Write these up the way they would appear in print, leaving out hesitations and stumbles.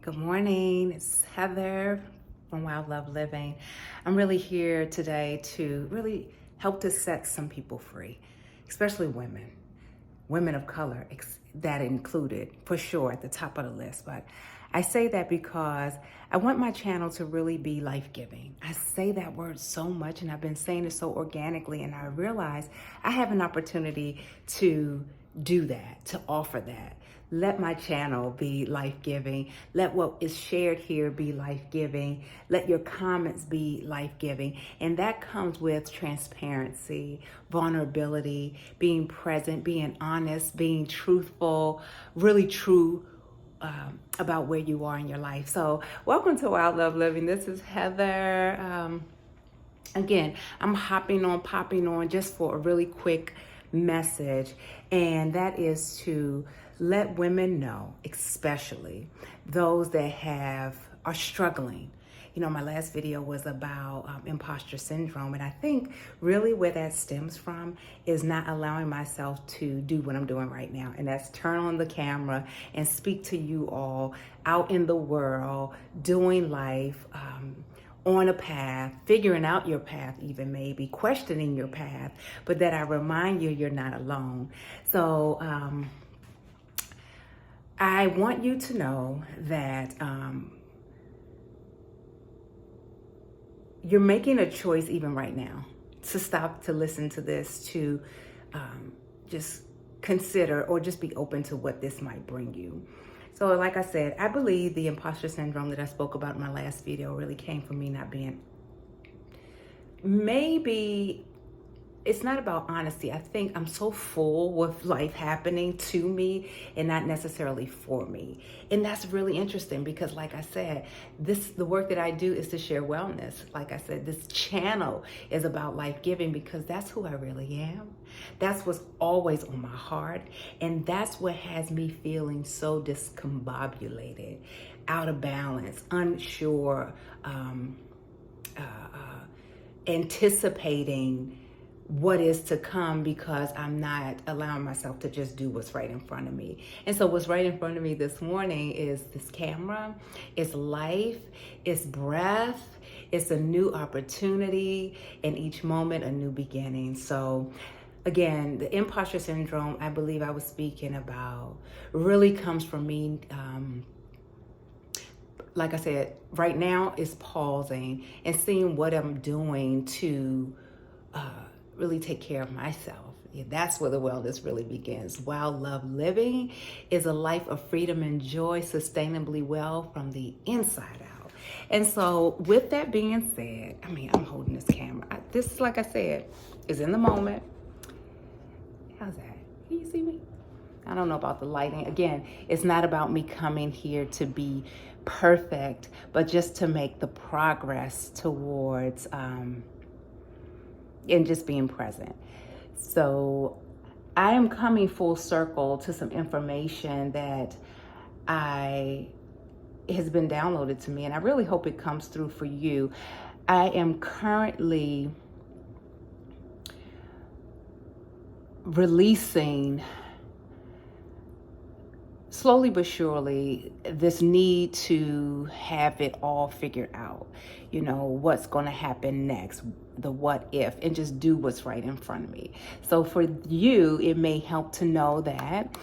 Good morning, it's Heather from Wild Love Living. I'm really here today to really help to set some people free, especially women of color, that included for sure at the top of the list. But I say that because I want my channel to really be life-giving. I say that word so much and I've been saying it so organically, and I realize I have an opportunity to do that, to offer that. Let my channel be life-giving. Let what is shared here be life-giving. Let your comments be life-giving. And that comes with transparency, vulnerability, being present, being honest, being truthful, really true about where you are in your life. So welcome to Wild Love Living. This is Heather. Again, I'm popping on just for a really quick message, and that is to let women know, especially those that are struggling. You know, my last video was about imposter syndrome, and I think really where that stems from is not allowing myself to do what I'm doing right now, and that's turn on the camera and speak to you all out in the world, doing life, on a path, figuring out your path, even maybe questioning your path, but that I remind you you're not alone. So I want you to know that you're making a choice even right now to stop, to listen to this, to just consider or just be open to what this might bring you. So like I said, I believe the imposter syndrome that I spoke about in my last video really came from me not being, maybe it's not about honesty. I think I'm so full with life happening to me and not necessarily for me. And that's really interesting because like I said, the work that I do is to share wellness. Like I said, this channel is about life giving because that's who I really am. That's what's always on my heart. And that's what has me feeling so discombobulated, out of balance, unsure, anticipating what is to come because I'm not allowing myself to just do what's right in front of me. And so what's right in front of me this morning is this camera, it's life, it's breath, it's a new opportunity, and each moment a new beginning. So again, the imposter syndrome, I believe I was speaking about, really comes from me, like I said, right now is pausing and seeing what I'm doing to really take care of myself. Yeah, that's where the wellness really begins. Wild Love Living is a life of freedom and joy, sustainably well from the inside out. And so with that being said, I'm holding this camera. This, like I said, is in the moment. How's that? Can you see me? I don't know about the lighting. Again, it's not about me coming here to be perfect, but just to make the progress towards and just being present. So I am coming full circle to some information that has been downloaded to me, and I really hope it comes through for you. I am currently releasing, slowly but surely, this need to have it all figured out. You know, what's going to happen next, the what if, and just do what's right in front of me. So for you, it may help to know that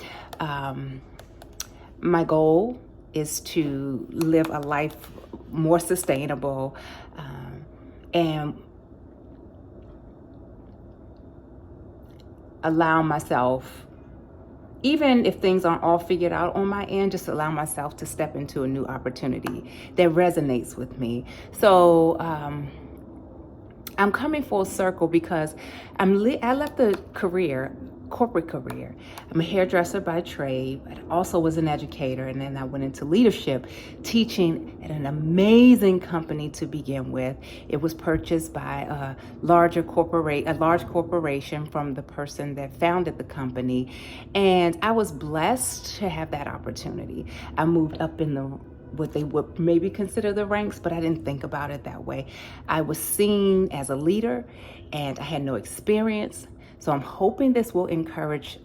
my goal is to live a life more sustainable and allow myself, even if things aren't all figured out on my end, just allow myself to step into a new opportunity that resonates with me. So I'm coming full circle because I left the corporate career. I'm a hairdresser by trade, but also was an educator. And then I went into leadership, teaching at an amazing company to begin with. It was purchased by a large corporation from the person that founded the company. And I was blessed to have that opportunity. I moved up in what they would maybe consider the ranks, but I didn't think about it that way. I was seen as a leader and I had no experience. So I'm hoping this will encourage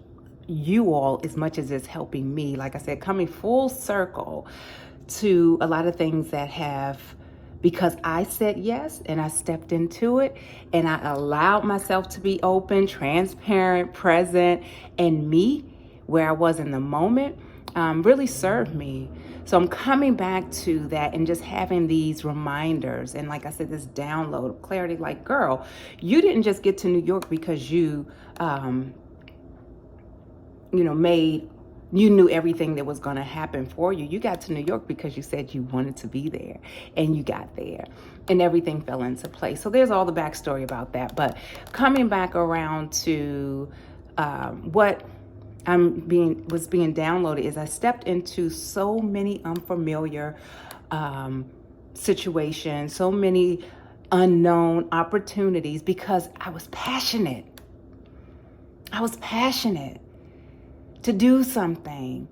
you all as much as it's helping me. Like I said, coming full circle to a lot of things that have, because I said yes and I stepped into it and I allowed myself to be open, transparent, present, and me where I was in the moment, really served me. So I'm coming back to that and just having these reminders. And like I said, this download of clarity, like, girl, you didn't just get to New York because you knew everything that was going to happen for you. You got to New York because you said you wanted to be there, and you got there, and everything fell into place. So there's all the backstory about that. But coming back around to what was being downloaded is I stepped into so many unfamiliar situations, so many unknown opportunities because I was passionate. I was passionate to do something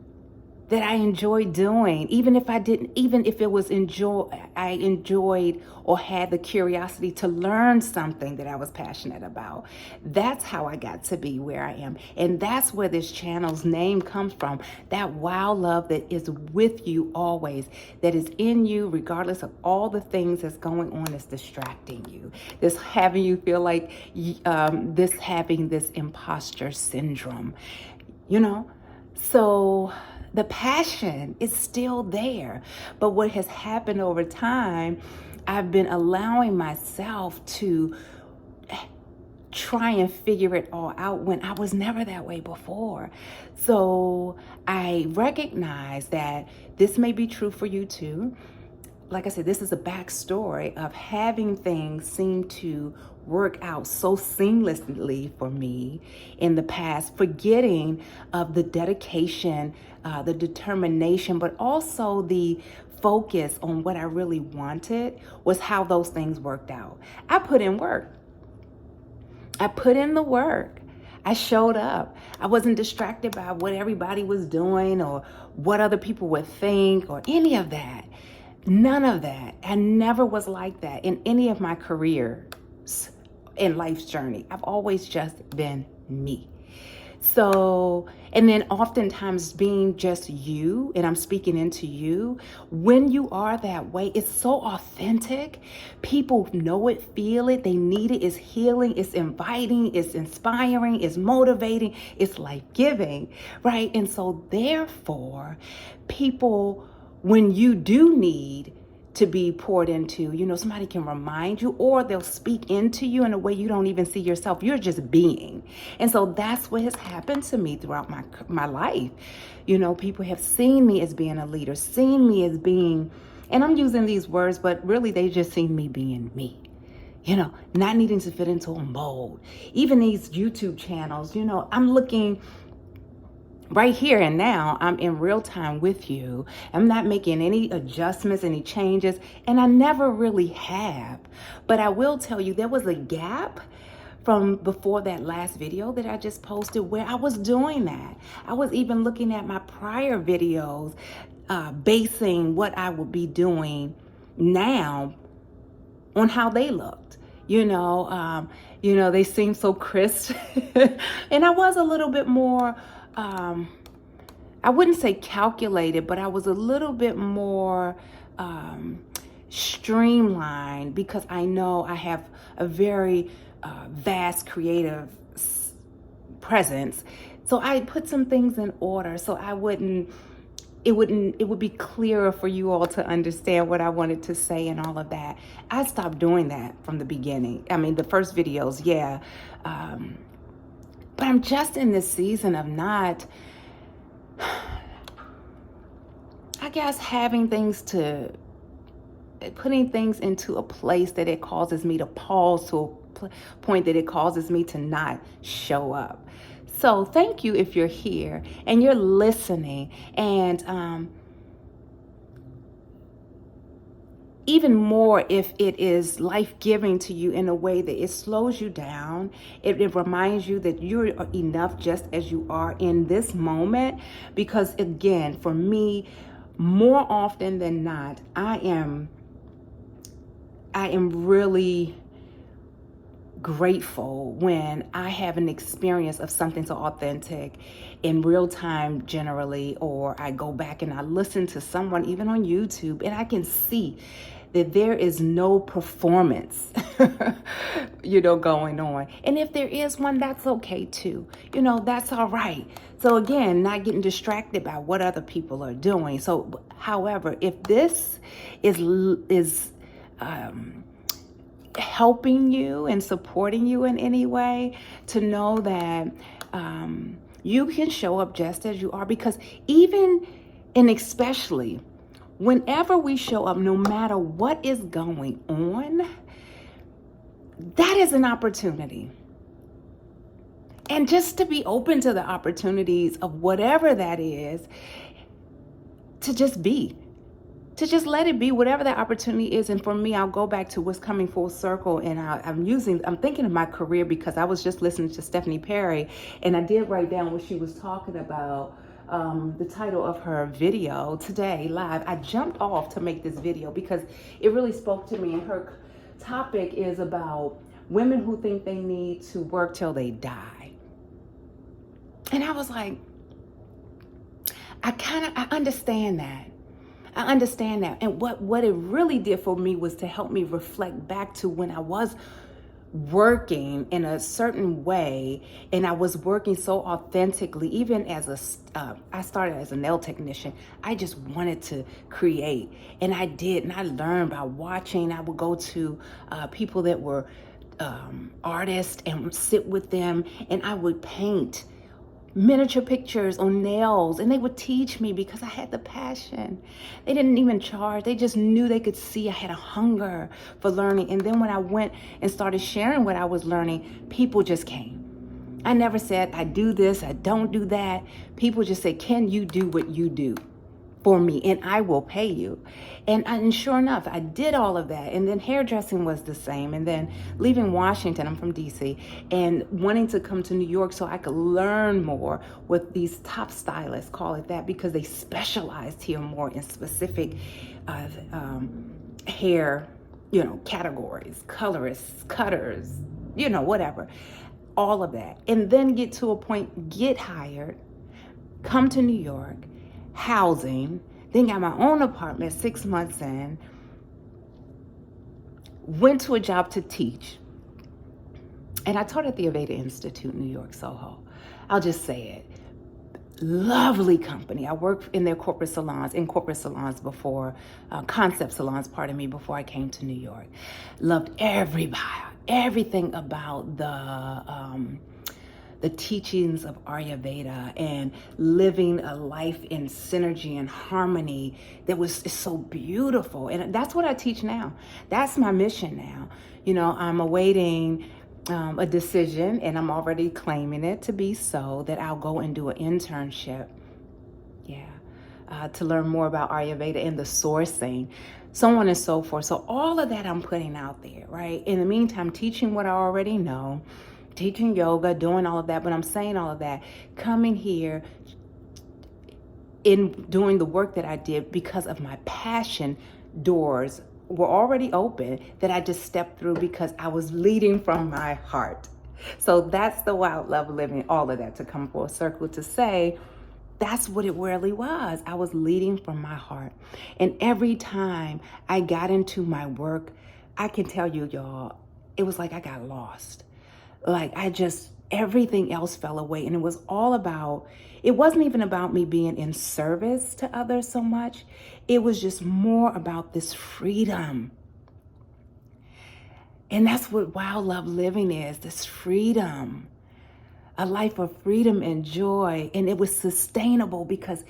that I enjoyed doing, even if it was I enjoyed or had the curiosity to learn something that I was passionate about. That's how I got to be where I am. And that's where this channel's name comes from. That wow love that is with you always, that is in you regardless of all the things that's going on that's distracting you. This having you feel like having this imposter syndrome, So the passion is still there. But what has happened over time, I've been allowing myself to try and figure it all out when I was never that way before. So I recognize that this may be true for you too. Like I said, this is a backstory of having things seem to work out so seamlessly for me in the past, forgetting of the dedication, the determination, but also the focus on what I really wanted was how those things worked out. I put in work. I put in the work. I showed up. I wasn't distracted by what everybody was doing or what other people would think or any of that. None of that. I never was like that in any of my careers in life's journey. I've always just been me. So, and then oftentimes being just you, and I'm speaking into you, when you are that way, it's so authentic. People know it, feel it, they need it. It's healing, it's inviting, it's inspiring, it's motivating, it's life-giving, right? And so therefore, people, when you do need to be poured into, somebody can remind you, or they'll speak into you in a way you don't even see yourself. You're just being. And so that's what has happened to me throughout my life. People have seen me as being a leader, seen me as being, and I'm using these words, but really they just seen me being me. Not needing to fit into a mold. Even these YouTube channels, I'm looking right here and now. I'm in real time with you. I'm not making any adjustments, any changes, and I never really have. But I will tell you, there was a gap from before that last video that I just posted where I was doing that. I was even looking at my prior videos, basing what I would be doing now on how they looked. They seemed so crisp. And I was a little bit more, I wouldn't say calculated, but I was a little bit more streamlined because I know I have a very vast creative presence. So I put some things in order so it would be clearer for you all to understand what I wanted to say and all of that. I stopped doing that from the beginning. I mean, the first videos, yeah. But I'm just in this season of not, I guess, putting things into a place that it causes me to pause, to a point that it causes me to not show up. So thank you if you're here and you're listening, and even more if it is life-giving to you in a way that it slows you down. It reminds you that you're enough just as you are in this moment. Because again, for me, more often than not, I am really grateful when I have an experience of something so authentic in real time generally, or I go back and I listen to someone even on YouTube and I can see that there is no performance, going on. And if there is one, that's okay too. That's all right. So again, not getting distracted by what other people are doing. So, however, if this is helping you and supporting you in any way, to know that you can show up just as you are, because even and especially whenever we show up, no matter what is going on, that is an opportunity. And just to be open to the opportunities of whatever that is, to just be. To just let it be, whatever that opportunity is. And for me, I'll go back to what's coming full circle. And I'm thinking of my career, because I was just listening to Stephanie Perry, and I did write down what she was talking about, the title of her video today live. I jumped off to make this video because it really spoke to me. And her topic is about women who think they need to work till they die. And I was like, I understand that. I understand that. And what it really did for me was to help me reflect back to when I was working in a certain way, and I was working so authentically. Even as I started as a nail technician, I just wanted to create, and I did, and I learned by watching. I would go to people that were artists and sit with them, and I would paint miniature pictures on nails, and they would teach me because I had the passion. They didn't even charge. They just knew, they could see I had a hunger for learning. And then when I went and started sharing what I was learning, people just came. I never said, I do this, I don't do that. People just said, can you do what you do for me, and I will pay you. And sure enough, I did all of that. And then hairdressing was the same. And then leaving Washington, I'm from DC, and wanting to come to New York so I could learn more with these top stylists, call it that, because they specialized here more in specific hair, categories, colorists, cutters, whatever, all of that. And then get to a point, get hired, come to New York, housing, then got my own apartment 6 months in, went to a job to teach, and I taught at the Aveda Institute, New York, Soho. I'll just say it. Lovely company. I worked in their corporate salons, before, concept salons, before I came to New York. Loved everything about the teachings of Ayurveda and living a life in synergy and harmony that is so beautiful. And that's what I teach now. That's my mission now. I'm awaiting a decision, and I'm already claiming it to be so, that I'll go and do an internship. To learn more about Ayurveda and the sourcing, so on and so forth. So all of that I'm putting out there, right? In the meantime, teaching what I already know, teaching yoga, doing all of that. But I'm saying all of that, coming here in doing the work that I did because of my passion. Doors were already open that I just stepped through because I was leading from my heart. So that's the Wild Love Living, all of that to come full circle to say, that's what it really was. I was leading from my heart. And every time I got into my work, I can tell you, y'all, it was like I got lost. Like everything else fell away. And it wasn't even about me being in service to others so much. It was just more about this freedom. And that's what Wild Love Living is, this freedom. A life of freedom and joy. And it was sustainable because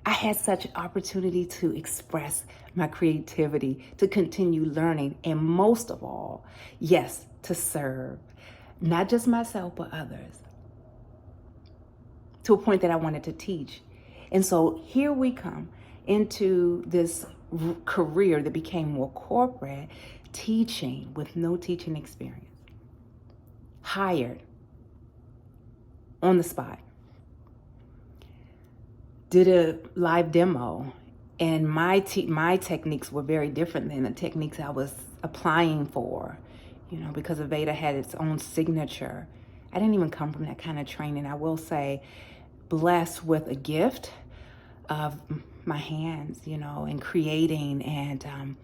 I had such an opportunity to express my creativity, to continue learning, and most of all, yes, to serve. Not just myself, but others. To a point that I wanted to teach. And so here we come into this career that became more corporate, teaching with no teaching experience. Hired on the spot. Did a live demo, and my techniques were very different than the techniques I was applying for. because Aveda had its own signature. I didn't even come from that kind of training. I will say, blessed with a gift of my hands, and creating and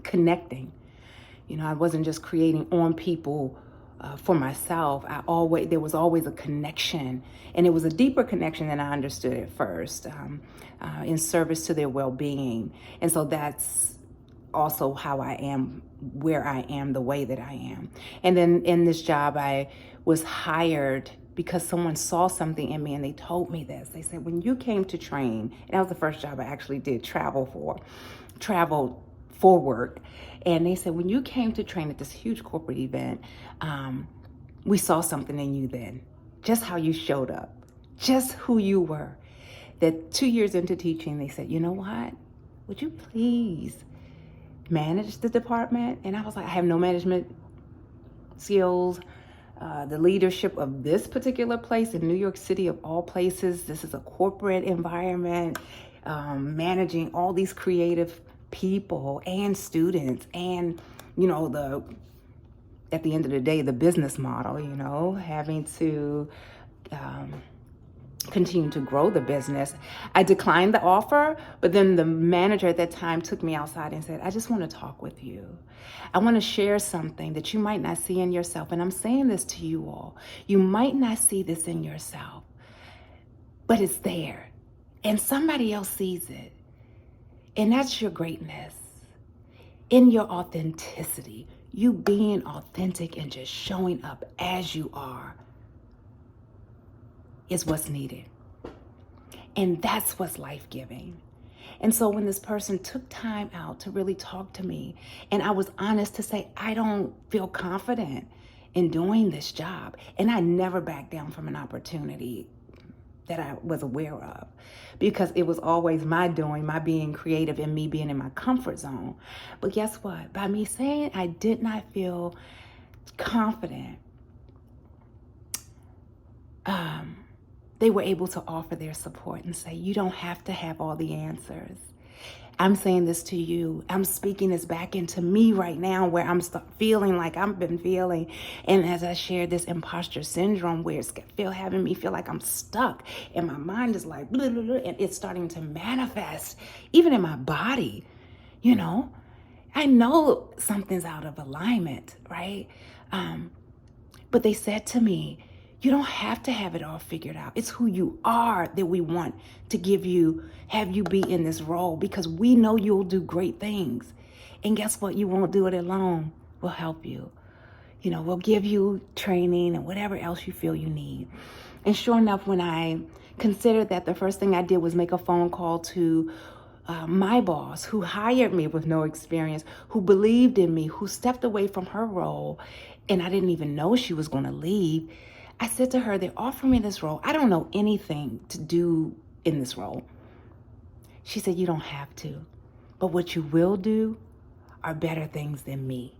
connecting. I wasn't just creating on people for myself. There was always a connection, and it was a deeper connection than I understood at first, in service to their well-being. And so that's also how I am, where I am, the way that I am. And then in this job, I was hired because someone saw something in me and they told me this. They said, when you came to train, and that was the first job I actually did travel for work. And they said, when you came to train at this huge corporate event, we saw something in you then, just how you showed up, just who you were. That 2 years into teaching, they said, you know what, would you please manage the department? And I was like, I have no management skills. The leadership of this particular place in New York City, of all places, this is a corporate environment, managing all these creative people and students, and at the end of the day, the business model, having to continue to grow the business. I declined the offer, but then the manager at that time took me outside and said, I just want to talk with you. I want to share something that you might not see in yourself. And I'm saying this to you all. You might not see this in yourself, but it's there. And somebody else sees it. And that's your greatness. In your authenticity, you being authentic and just showing up as you are is what's needed. And that's what's life-giving. And so when this person took time out to really talk to me, and I was honest to say, I don't feel confident in doing this job. And I never backed down from an opportunity that I was aware of, because it was always my doing, my being creative, and me being in my comfort zone. But guess what? By me saying I did not feel confident, they were able to offer their support and say, you don't have to have all the answers. I'm saying this to you. I'm speaking this back into me right now, where I'm feeling like I've been feeling. And as I share this imposter syndrome, where it's having me feel like I'm stuck, and my mind is like, blah, blah, blah, and it's starting to manifest, even in my body. I know something's out of alignment, right? But they said to me, you don't have to have it all figured out. It's who you are that we want to have you be in this role, because we know you'll do great things. And guess what? You won't do it alone. We'll help you. We'll give you training and whatever else you feel you need. And sure enough, when I considered that, the first thing I did was make a phone call to my boss, who hired me with no experience, who believed in me, who stepped away from her role, and I didn't even know she was going to leave. I said to her, they're offering me this role. I don't know anything to do in this role. She said, you don't have to. But what you will do are better things than me.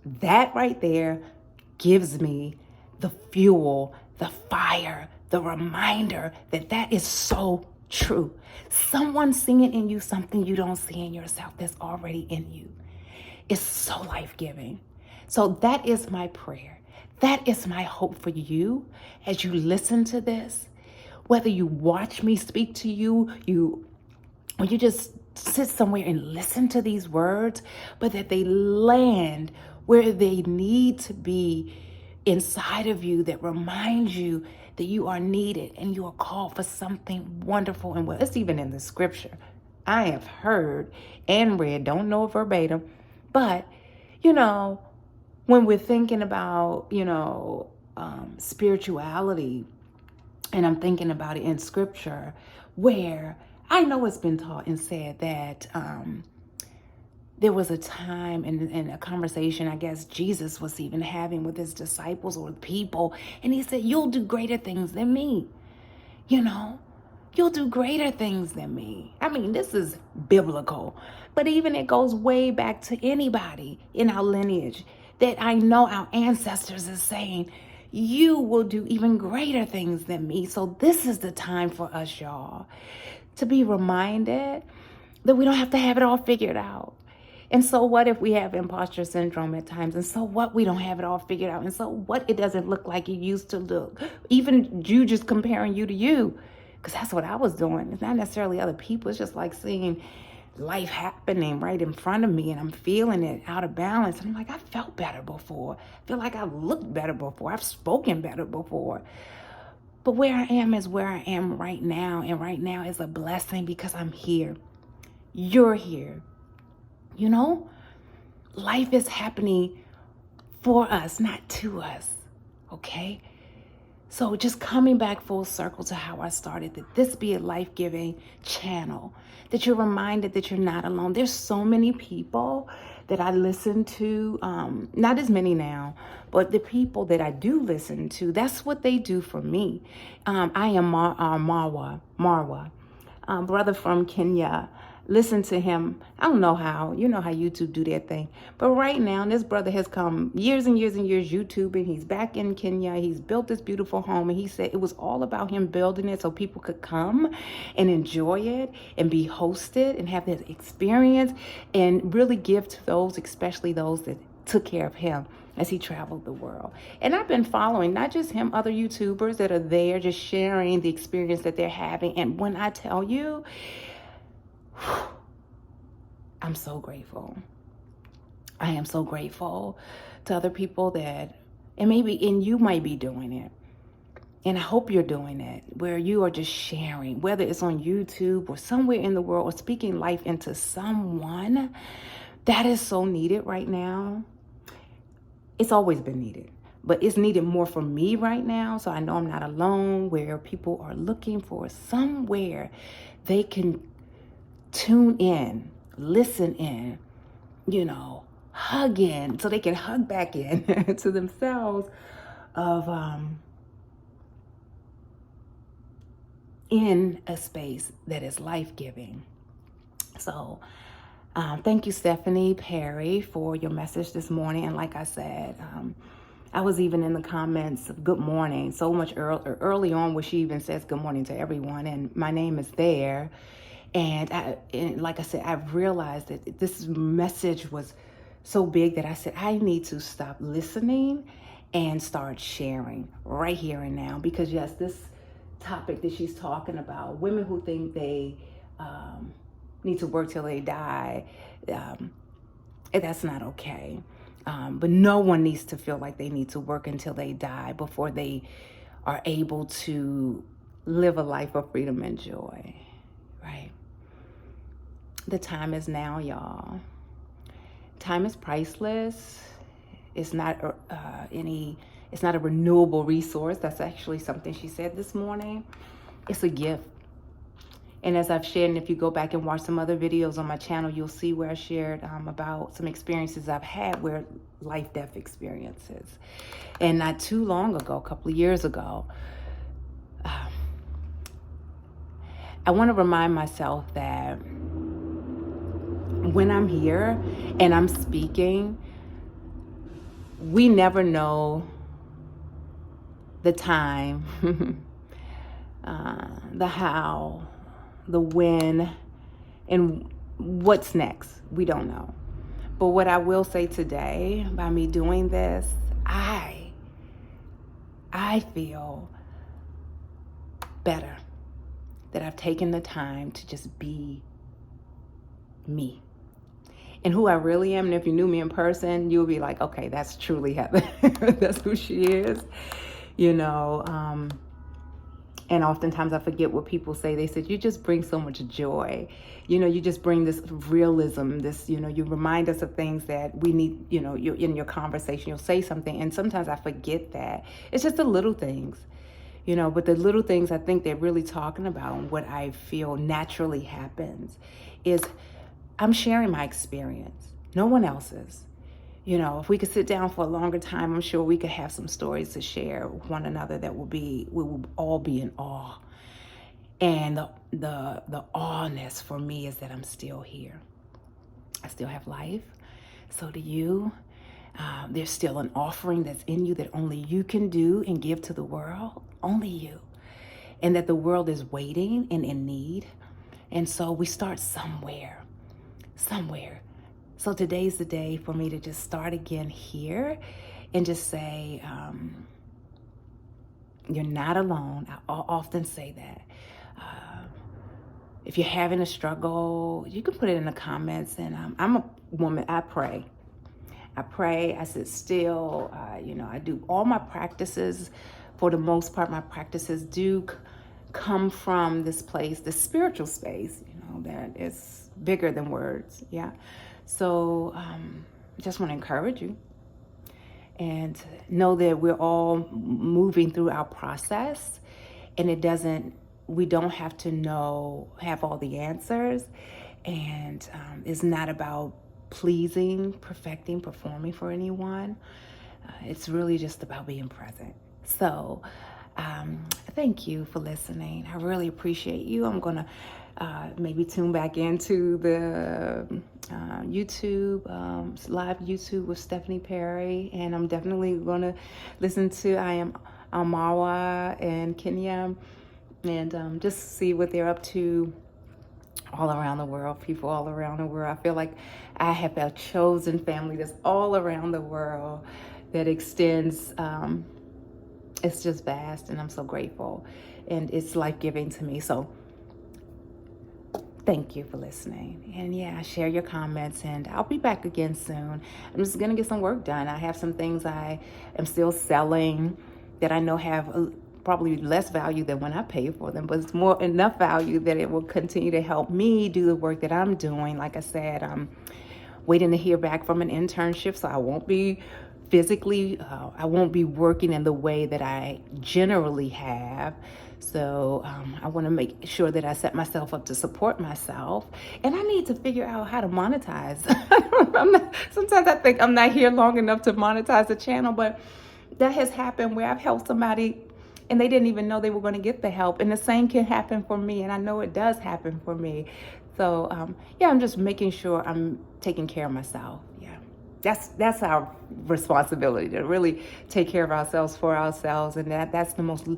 That right there gives me the fuel, the fire, the reminder that is so true. Someone's seeing in you something you don't see in yourself that's already in you. It's so life-giving. So that is my prayer. That is my hope for you as you listen to this. Whether you watch me speak to you, or you just sit somewhere and listen to these words, but that they land where they need to be inside of you, that reminds you that you are needed and you are called for something wonderful. And well, it's even in the scripture. I have heard and read, don't know it verbatim, but, when we're thinking about, spirituality, and I'm thinking about it in scripture, where I know it's been taught and said that there was a time in a conversation, I guess Jesus was even having with his disciples or people, and he said, you'll do greater things than me. You'll do greater things than me. I mean, this is biblical, but even it goes way back to anybody in our lineage that I know our ancestors is saying, you will do even greater things than me. So this is the time for us, y'all, to be reminded that we don't have to have it all figured out. And so what if we have imposter syndrome at times? And so what we don't have it all figured out? And so what it doesn't look like it used to look? Even you just comparing you to you, because that's what I was doing. It's not necessarily other people. It's just like seeing life happening right in front of me, and I'm feeling it out of balance. And I'm like, I felt better before. I feel like I've looked better before. I've spoken better before. But where I am is where I am right now. And right now is a blessing because I'm here. You're here. You know, life is happening for us, not to us. Okay? So just coming back full circle to how I started, that this be a life-giving channel, that you're reminded that you're not alone. There's so many people that I listen to, not as many now, but the people that I do listen to, that's what they do for me. I am Marwa, brother from Kenya. Listen to him. I don't know how. You know how YouTube do their thing. But right now, this brother has come years and years and years YouTubing. He's back in Kenya. He's built this beautiful home. And he said it was all about him building it so people could come and enjoy it and be hosted and have that experience and really give to those, especially those that took care of him as he traveled the world. And I've been following not just him, other YouTubers that are there just sharing the experience that they're having. And when I tell you, I'm so grateful. I am so grateful to other people that, and you might be doing it. And I hope you're doing it, where you are just sharing, whether it's on YouTube or somewhere in the world, or speaking life into someone. That is so needed right now. It's always been needed, but it's needed more for me right now. So I know I'm not alone, where people are looking for somewhere they can tune in, listen in, hug in, so they can hug back in to themselves of in a space that is life-giving. So thank you, Stephanie Perry, for your message this morning. And like I said, I was even in the comments of good morning, so much early on where she even says good morning to everyone, and my name is there. And like I said, I've realized that this message was so big that I said, I need to stop listening and start sharing right here and now. Because yes, this topic that she's talking about, women who think they need to work till they die, that's not okay. But no one needs to feel like they need to work until they die before they are able to live a life of freedom and joy, right? The time is now, y'all. Time is priceless. It's not it's not a renewable resource. That's actually something she said this morning. It's a gift. And as I've shared, and if you go back and watch some other videos on my channel, you'll see where I shared about some experiences I've had, where life-death experiences. And not too long ago, a couple of years ago, I want to remind myself that when I'm here and I'm speaking, we never know the time, the how, the when, and what's next. We don't know. But what I will say today, by me doing this, I feel better that I've taken the time to just be me and who I really am. And if you knew me in person, you'll be like, okay, that's truly Heather. That's who she is, and oftentimes I forget what people say. They said, you just bring so much joy. You just bring this realism, this, you remind us of things that we need, you're in your conversation, you'll say something. And sometimes I forget that. It's just the little things, but the little things I think they're really talking about, and what I feel naturally happens is I'm sharing my experience, no one else's. If we could sit down for a longer time, I'm sure we could have some stories to share with one another that we will all be in awe. And the awness for me is that I'm still here. I still have life. So do you. There's still an offering that's in you that only you can do and give to the world. Only you. And that the world is waiting and in need. And so we start somewhere. So today's the day for me to just start again here and just say, you're not alone. I often say that. If you're having a struggle, you can put it in the comments. And I'm a woman, I pray. I sit still. I do all my practices. For the most part, my practices do come from this place, this spiritual space, that is bigger than words. Yeah. So I just want to encourage you and know that we're all moving through our process, and we don't have to have all the answers. And it's not about pleasing, perfecting, performing for anyone. It's really just about being present. So thank you for listening. I really appreciate you. I'm going to maybe tune back into the YouTube, live YouTube with Stephanie Perry. And I'm definitely going to listen to I Am Amawa and Kenya, and just see what they're up to all around the world, people all around the world. I feel like I have a chosen family that's all around the world that extends, it's just vast, and I'm so grateful, and it's life-giving to me. So thank you for listening. And yeah, share your comments, and I'll be back again soon. I'm just gonna get some work done. I have some things I am still selling that I know have probably less value than when I pay for them, but it's more enough value that it will continue to help me do the work that I'm doing. Like I said, I'm waiting to hear back from an internship, so I won't be physically, I won't be working in the way that I generally have. So I want to make sure that I set myself up to support myself, and I need to figure out how to monetize. Sometimes I think I'm not here long enough to monetize the channel, but that has happened where I've helped somebody and they didn't even know they were going to get the help. And the same can happen for me, and I know it does happen for me. So yeah, I'm just making sure I'm taking care of myself. Yeah, that's our responsibility, to really take care of ourselves for ourselves, and that's the most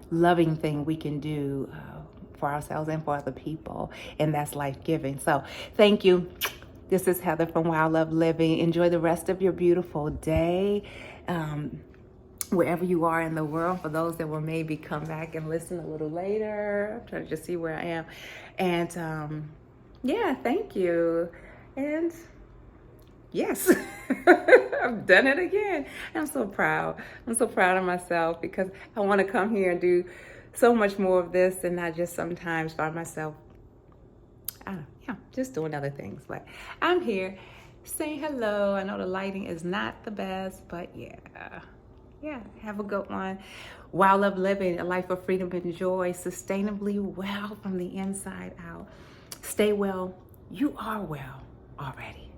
loving thing we can do for ourselves and for other people, and that's life-giving. So thank you. This is Heather from Whoooo Love Living. Enjoy the rest of your beautiful day, wherever you are in the world. For those that will maybe come back and listen a little later, I'm trying to just see where I am. And yeah, thank you. And yes, I've done it again. I'm so proud. I'm so proud of myself, because I want to come here and do so much more of this, and not just sometimes find myself, just doing other things. But I'm here saying hello. I know the lighting is not the best, but yeah, have a good one. Whoooo Love Living, a life of freedom and joy, sustainably well from the inside out. Stay well. You are well already.